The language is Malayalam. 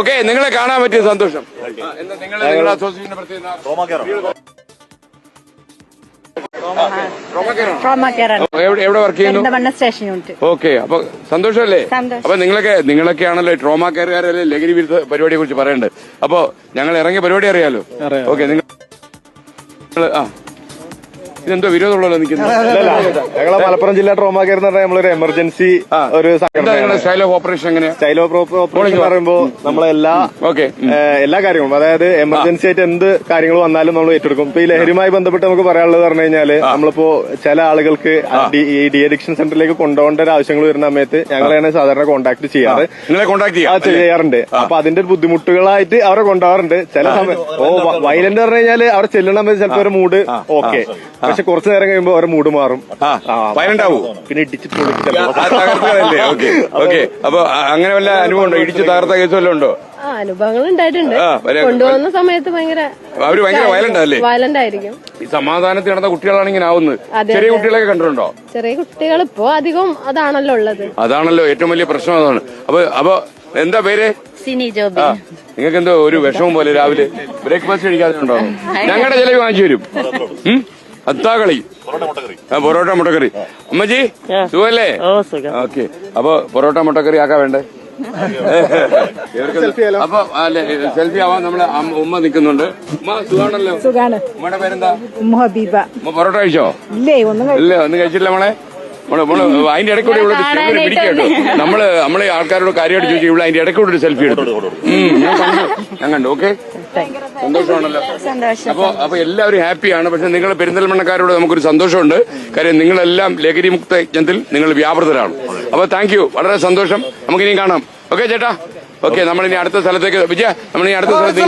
ഓക്കെ, നിങ്ങളെ കാണാൻ പറ്റിയ സന്തോഷം. നിങ്ങളുടെ അസോസിയേഷന്റെ പ്രത്യേകത എവിടെ വർക്ക് ചെയ്യുന്നു? ഓക്കെ, അപ്പൊ സന്തോഷമല്ലേ? അപ്പൊ നിങ്ങളൊക്കെയാണല്ലോ ട്രോമ കെയറുകാരല്ലേ ലഹരി വിരുദ്ധ പരിപാടിയെ കുറിച്ച് പറയണ്ടത്. അപ്പൊ ഞങ്ങൾ ഇറങ്ങിയ പരിപാടി അറിയാലോ. ഓക്കെ, നിങ്ങൾ ഇതെന്തോ വിരോധമുള്ളല്ലോ നിൽക്കുന്നത്? ഞങ്ങളെ മലപ്പുറം ജില്ലാ ട്രോമ കെയർ എന്ന് പറഞ്ഞാൽ നമ്മളൊരു എമർജൻസി ഒരു സ്റ്റൈൽ ഓഫ് ഓപ്പറേഷൻ എങ്ങനെയാ? സ്റ്റൈൽ ഓഫ് ഓപ്പറേഷൻ പറയുമ്പോൾ നമ്മളെല്ലാ കാര്യങ്ങളും, അതായത് എമർജൻസി ആയിട്ട് എന്ത് കാര്യങ്ങൾ വന്നാലും നമ്മൾ ഏറ്റെടുക്കും. ഇപ്പൊ ഈ ലഹരിയുമായി ബന്ധപ്പെട്ട് നമുക്ക് പറയാനുള്ളത് പറഞ്ഞു കഴിഞ്ഞാല് നമ്മളിപ്പോ ചില ആളുകൾക്ക് ഈ ഡി അഡിക്ഷൻ സെന്ററിലേക്ക് കൊണ്ടുപോകേണ്ട ഒരു ആവശ്യങ്ങൾ വരുന്ന സമയത്ത് ഞങ്ങളാണ് സാധാരണ കോൺടാക്ട് ചെയ്യാറ്. ചെയ്യാറുണ്ട്. അപ്പൊ അതിന്റെ ബുദ്ധിമുട്ടുകളായിട്ട് അവരെ കൊണ്ടുപോകാറുണ്ട്. ചില സമയം വയലന്റ് പറഞ്ഞു കഴിഞ്ഞാല് അവിടെ ചെല്ലണ സമയത്ത് ചിലപ്പോ ഒരു മൂഡ് ഓക്കെ, പക്ഷെ കുറച്ചു നേരം കഴിയുമ്പോ അവരെ മൂഡ് മാറും, പിന്നെ ഇടിച്ചിട്ട് അപ്പൊ അങ്ങനെ വല്ല അനുഭവം ഉണ്ടോ? ഇടിച്ച് തകർത്ത കേസ് വല്ലതും ഉണ്ടോ? അനുഭവങ്ങൾ ഉണ്ടായിട്ടുണ്ട്. കൊണ്ടുപോകുന്ന സമയത്ത് അവര് ഭയങ്കര വയലന്റ് ആയിരിക്കും. ഈ സമാധാനത്തിൽ നടന്ന കുട്ടികളാണ് ഇങ്ങനെ ആവുന്നത്. ചെറിയ കുട്ടികളൊക്കെ കണ്ടിട്ടുണ്ടോ? ചെറിയ കുട്ടികൾ ഇപ്പോ അധികം അതാണല്ലോ ഉള്ളത്. അതാണല്ലോ ഏറ്റവും വലിയ പ്രശ്നം അതാണ്. അപ്പൊ എന്താ പേര്? സിനി ജോബി. നിങ്ങൾക്ക് എന്തോ ഒരു വിഷമം പോലെ രാവിലെ ബ്രേക്ക്ഫാസ്റ്റ് കഴിക്കാതെ ഉണ്ടോ? ഞങ്ങളുടെ ചിലവ് വാങ്ങിച്ചു വരും. അത്താകളി, പൊറോട്ട മുട്ടക്കറി. അമ്മജി സുഖല്ലേ? ഓക്കെ, അപ്പൊ പൊറോട്ട മുട്ടക്കറി ആക്കാ വേണ്ടേ? അപ്പൊ സെൽഫി ആവാൻ നമ്മളെ ഉമ്മ നിൽക്കുന്നുണ്ട്. ഉമ്മ സുഖാണല്ലോ? സുഖാണ്. ഉമ്മയുടെ പേരെന്താ? ഹബീബ. പൊറോട്ട കഴിച്ചോ? ഇല്ലേ, ഒന്നും കഴിച്ചില്ല മോളെ. അതിന്റെ ഇടയ്ക്കൂടെ ഇവിടെ പിടിക്കട്ടോ. നമ്മള് ആൾക്കാരോട് കാര്യമായിട്ട് ചോദിച്ചു. ഇവിടെ അതിന്റെ ഇടയ്ക്കൂടെ ഒരു സെൽഫി എടുത്തു. ഞാൻ കണ്ടു. ഓക്കെ, സന്തോഷമാണല്ലോ. അപ്പൊ എല്ലാവരും ഹാപ്പിയാണ്. പക്ഷെ നിങ്ങൾ പെരിന്തൽമണ്ണക്കാരോട് നമുക്കൊരു സന്തോഷമുണ്ട്. കാര്യം നിങ്ങളെല്ലാം ലഹരി മുക്ത യജ്ഞത്തിൽ നിങ്ങൾ വ്യാപൃതരാണ്. അപ്പൊ താങ്ക് യു, വളരെ സന്തോഷം. നമുക്കിനിയും കാണാം. ഓക്കെ ചേട്ടാ. ഓക്കെ, നമ്മളിനി അടുത്ത സ്ഥലത്തേക്ക് വിജയ, നമ്മളിനി അടുത്ത സ്ഥലത്തേക്ക്